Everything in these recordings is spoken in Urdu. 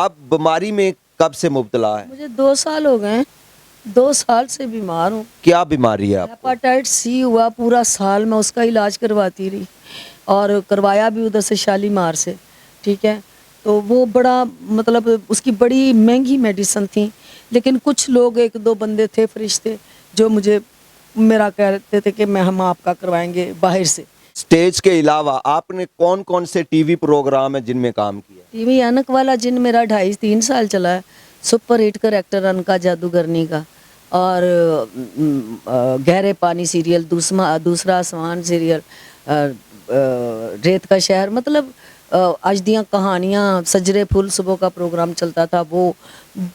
آپ بیماری میں کب سے مبتلا ہیں؟ مجھے 2 سال ہو گئے ہیں، 2 سال سے بیمار ہوں۔ کیا بیماری ہے آپ کو؟ ہیپاٹائٹ سی ہوا، پورا سال میں اس کا علاج کرواتی رہی اور کروایا بھی ادھر سے شالیمار سے، ٹھیک ہے۔ تو وہ بڑا مطلب اس کی بڑی مہنگی میڈیسن تھی، لیکن کچھ لوگ 1-2 بندے تھے فرشتے جو مجھے میرا کہتے تھے کہ ہم آپ کا کروائیں گے باہر سے۔ سٹیج کے علاوہ آپ نے کون کون سے ٹی وی پروگرام ہیں جن میں کام کیا؟ ٹی وی اینک والا جن میرا 2.5-3 سال چلا ہے، سپر ہٹ کریکٹر انکا جادوگرنی کا، اور گہرے پانی سیریل، دوسرا آسمان سیریل، ریت کا شہر، مطلب اجدیاں کہانیاں، سجرے پھول صبح کا پروگرام چلتا تھا، وہ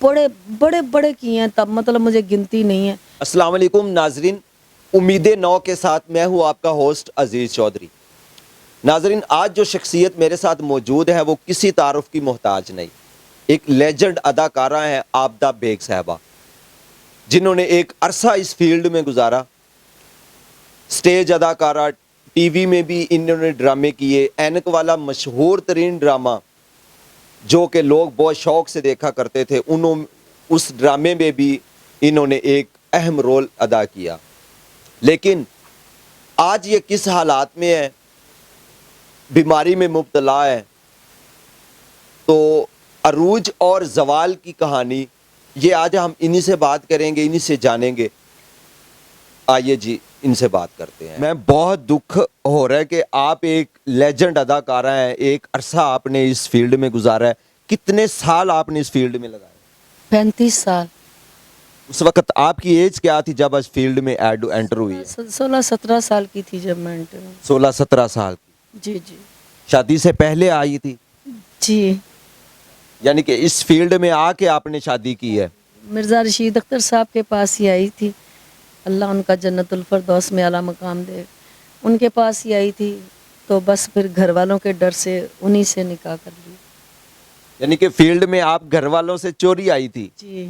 بڑے بڑے بڑے کیے ہیں تب، مطلب مجھے گنتی نہیں ہے۔ السلام علیکم ناظرین، امید نو کے ساتھ میں ہوں آپ کا ہوسٹ عزیز چودھری۔ ناظرین، آج جو شخصیت میرے ساتھ موجود ہے وہ کسی تعارف کی محتاج نہیں، ایک لیجنڈ اداکارہ ہیں عابدہ بیگ صاحبہ، جنہوں نے ایک عرصہ اس فیلڈ میں گزارا۔ سٹیج اداکارہ، ٹی وی میں بھی انہوں نے ڈرامے کیے۔ اینک والا مشہور ترین ڈرامہ جو کہ لوگ بہت شوق سے دیکھا کرتے تھے، اس ڈرامے میں بھی انہوں نے ایک اہم رول ادا کیا۔ لیکن آج یہ کس حالات میں ہے، بیماری میں مبتلا ہے، تو عروج اور زوال کی کہانی یہ آج ہم انہی سے بات کریں گے، انہی سے جانیں گے۔ آئیے جی ان سے بات کرتے ہیں۔ میں بہت دکھ ہو رہا ہے کہ آپ ایک لیجنڈ اداکارہ ہیں، ایک عرصہ آپ نے اس فیلڈ میں گزارا ہے۔ کتنے سال آپ نے اس فیلڈ میں لگائے؟ 35 سال۔ اس وقت آپ کی ایج کیا تھی جب اس فیلڈ میں انٹر ہوئی ہے؟ 16-17 سال کی تھی جب میں انٹر ہوئی۔ 16-17 سال کی۔ جی جی شادی سے پہلے آئی تھی؟ جی۔ یعنی کہ اس فیلڈ میں آ کے آپ نے شادی کی ہے؟ مرزا رشید اختر صاحب کے پاس ہی آئی تھی، اللہ ان کا جنت الفردوس میں اعلیٰ مقام دے، ان کے پاس ہی آئی تھی، تو بس پھر گھر والوں کے ڈر سے انہی سے نکاح کر لیا۔ یعنی کہ فیلڈ میں آپ گھر والوں سے چوری آئی تھی؟ جی،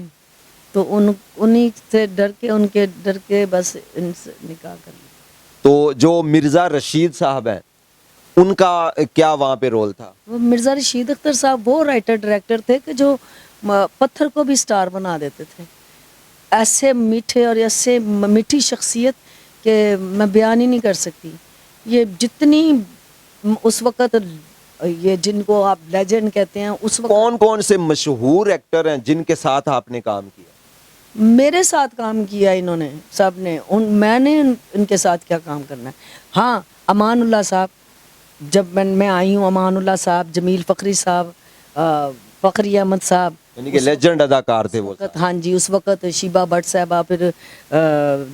تو انہی سے ڈر کے، ان کے ڈر کے بس ان سے نکاح کر لیا۔ تو جو مرزا رشید صاحب ہیں ان کا کیا وہاں پہ رول تھا؟ وہ مرزا رشید اختر صاحب وہ رائٹر ڈائریکٹر تھے کہ جو پتھر کو بھی سٹار بنا دیتے تھے، ایسے میٹھے اور ایسے میٹھی شخصیت کہ میں بیان ہی نہیں کر سکتی۔ یہ جتنی اس وقت، یہ جن کو آپ لیجنڈ کہتے ہیں، اس وقت کون کون سے مشہور ایکٹر ہیں جن کے ساتھ آپ نے کام کیا؟ میرے ساتھ کام کیا انہوں نے، سب نے، میں نے ان کے ساتھ کیا کام کرنا ہے۔ ہاں، امان اللہ صاحب، جب میں آئی ہوں، امان اللہ صاحب، جمیل فخری صاحب، فخری احمد صاحب، یعنی کہ لیجنڈ اداکار تھے وہ۔ ہاں جی، اس وقت شیبہ بٹ صاحبہ، پھر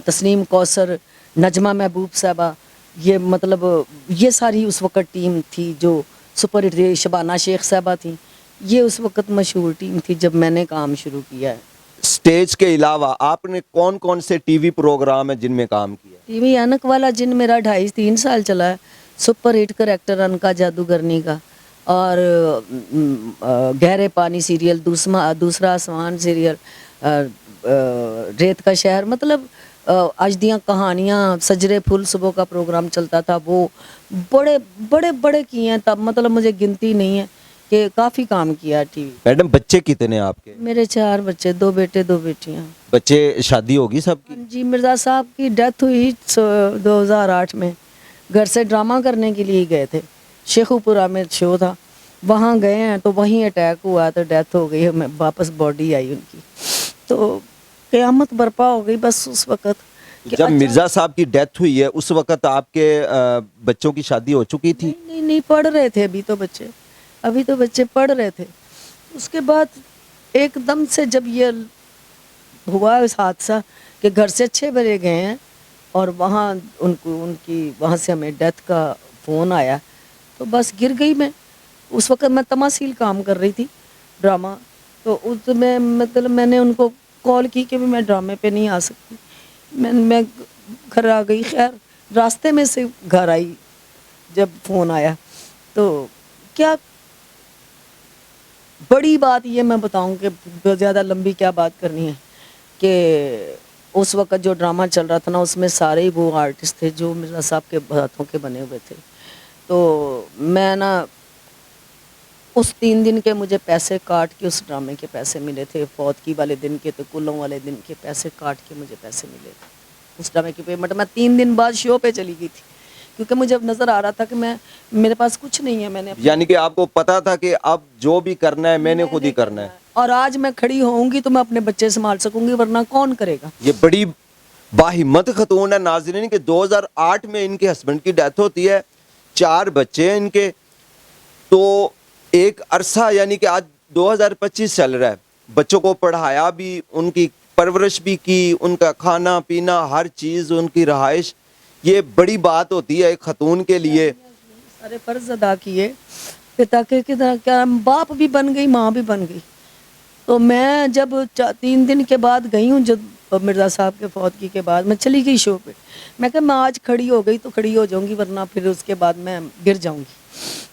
تسنیم کوثر، نجمہ محبوب صاحبہ، یہ مطلب یہ ساری اس وقت ٹیم تھی جو سپر ہٹ تھی۔ شبانہ شیخ صاحبہ تھیں، یہ اس وقت مشہور ٹیم تھی جب میں نے کام شروع کیا ہے۔ سٹیج کے علاوہ آپ نے کون کون سے ٹی وی پروگرام ہیں جن میں کام کیا؟ ٹی وی اینک والا جن میرا 2.5-3 سال چلا ہے، سپر ہٹ کریکٹر انکا جادوگرنی کا، اور گہرے پانی سیریل، دوسرا آسمان سیریل، ریت کا شہر، مطلب اجدیاں کہانیاں، سجرے پھول صبح کا پروگرام چلتا تھا، وہ بڑے بڑے بڑے کیے ہیں تب، مطلب مجھے گنتی نہیں ہے کہ کافی کام کیا ہے ٹی وی۔ میڈم بچے کتنے ہیں آپ کے؟ میرے 4 بچے، 2 بیٹے 2 بیٹیاں۔ بچے، شادی ہوگی سب کی؟ جی، مرزا صاحب کی ڈیتھ ہوئی 2008 میں، گھر سے ڈرامہ کرنے کے لیے گئے تھے، شیخو پورہ میں شو تھا، وہاں گئے ہیں تو وہیں اٹیک ہوا تو ڈیتھ ہو گئی، ہمیں واپس باڈی آئی ان کی، تو قیامت برپا ہو گئی بس اس وقت۔ جب مرزا صاحب کی ڈیتھ ہوئی ہے اس وقت آپ کے بچوں کی شادی ہو چکی تھی؟ نہیں پڑھ رہے تھے ابھی تو بچے پڑھ رہے تھے۔ اس کے بعد ایک دم سے جب یہ ہوا اس حادثہ کہ گھر سے 6 بجے گئے ہیں اور وہاں ان کی وہاں سے ہمیں ڈیتھ کا فون آیا، تو بس گر گئی میں۔ اس وقت میں تماثیل کام کر رہی تھی ڈرامہ، تو اس میں مطلب میں نے ان کو کال کی کہ میں ڈرامے پہ نہیں آ سکتی، میں گھر آ گئی۔ خیر راستے میں سے گھر آئی جب فون آیا، تو کیا بڑی بات یہ میں بتاؤں کہ زیادہ لمبی کیا بات کرنی ہے، کہ اس وقت جو ڈرامہ چل رہا تھا نا، اس میں سارے ہی وہ آرٹسٹ تھے جو مرزا صاحب کے ہاتھوں کے بنے ہوئے تھے، تو میں نا اس 3 دن کے مجھے پیسے کاٹ کے اس ڈرامے کے پیسے ملے تھے، فوتگی والے دن کے تو کلوں والے دن کے پیسے کاٹ کے مجھے پیسے ملے تھے اس ڈرامے کی پیمنٹ۔ میں 3 دن بعد شو پہ چلی گئی تھی کیونکہ مجھے نظر آ رہا تھا کہ میرے پاس کچھ نہیں ہے، میں نے یعنی کہ آپ کو پتا تھا کہ اب جو بھی کرنا ہے میں نے خود ہی کرنا ہے، اور آج میں کھڑی ہوں گی تو میں اپنے بچے سنبھال سکوں گی، ورنہ کون کرے گا؟ یہ بڑی باہمت خاتون ہے ناظرین کہ 2008 میں ان کے ہسبینڈ کی ڈیتھ ہوتی ہے، 4 بچے ہیں ان کے، تو ایک عرصہ یعنی کہ آج 2025 چل رہا ہے، بچوں کو پڑھایا بھی، ان کی پرورش بھی کی، ان کا کھانا پینا ہر چیز، ان کی رہائش، یہ بڑی بات ہوتی ہے ایک خاتون کے لیے۔ سارے فرض ادا کیے پتا کے کیا باپ بھی بن گئی، ماں بھی بن گئی۔ تو میں جب 3 دن کے بعد گئی ہوں، جب مرزا صاحب کے فوتگی کے بعد میں چلی گئی شو پہ، میں کہا میں آج کھڑی ہو گئی تو کھڑی ہو جاؤں گی، ورنہ پھر اس کے بعد میں گر جاؤں گی۔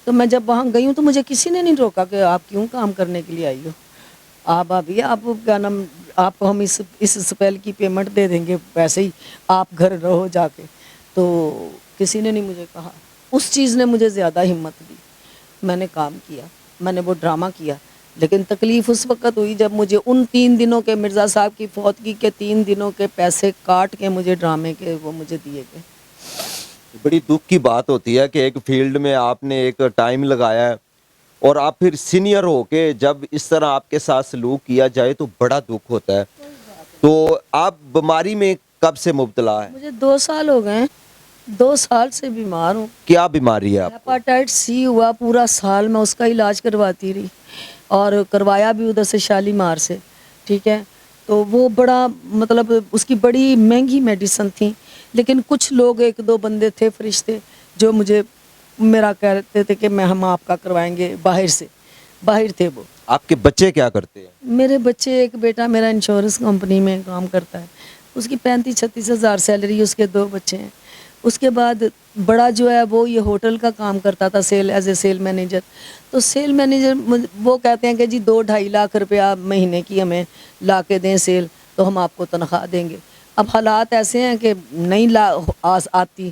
تو میں جب وہاں گئی ہوں تو مجھے کسی نے نہیں روکا کہ آپ کیوں کام کرنے کے لیے آئی ہو، آپ ابھی آپ کیا نام، آپ کو ہم اس سپیل کی پیمنٹ دے دیں گے، ویسے ہی آپ گھر رہو جا کے۔ تو کسی نے نہیں مجھے کہا، اس چیز نے مجھے زیادہ ہمت دی، میں نے کام کیا، میں نے وہ ڈرامہ کیا۔ لیکن تکلیف اس وقت ہوئی جب مجھے ان 3 دنوں کے مرزا صاحب کی فوتگی کے 3 دنوں کے پیسے کاٹ کے مجھے ڈرامے کے وہ مجھے دیے گئے۔ بڑی دکھ کی بات ہوتی ہے کہ ایک فیلڈ میں آپ نے ایک ٹائم لگایا ہے اور آپ پھر سینئر ہو کے جب اس طرح آپ کے ساتھ سلوک کیا جائے تو بڑا دکھ ہوتا ہے۔ تو آپ بیماری میں کب سے مبتلا ہے؟ مجھے 2 سال ہو گئے ہیں، 2 سال سے بیمار ہوں۔ کیا بیماری ہے آپ کو؟ ہیپاٹائٹس سی ہوا، پورا سال میں اس کا علاج کرواتی رہی اور کروایا بھی ادھر سے شالیمار سے، ٹھیک ہے۔ تو وہ بڑا مطلب اس کی بڑی مہنگی میڈیسن تھی، لیکن کچھ لوگ 1-2 بندے تھے فرشتے جو مجھے میرا کہتے تھے کہ ہم آپ کا کروائیں گے، باہر تھے وہ۔ آپ کے بچے کیا کرتے ہیں؟ میرے بچے، ایک بیٹا میرا انشورنس کمپنی میں کام کرتا ہے، اس کی 35-36 ہزار سیلری، اس کے 2 بچے ہیں۔ اس کے بعد بڑا جو ہے وہ یہ ہوٹل کا کام کرتا تھا ایز اے سیل مینیجر۔ تو سیل مینیجر وہ کہتے ہیں کہ جی 2-2.5 لاکھ روپیہ مہینے کی ہمیں لا کے دیں سیل، تو ہم آپ کو تنخواہ دیں گے۔ اب حالات ایسے ہیں کہ نہیں آتی،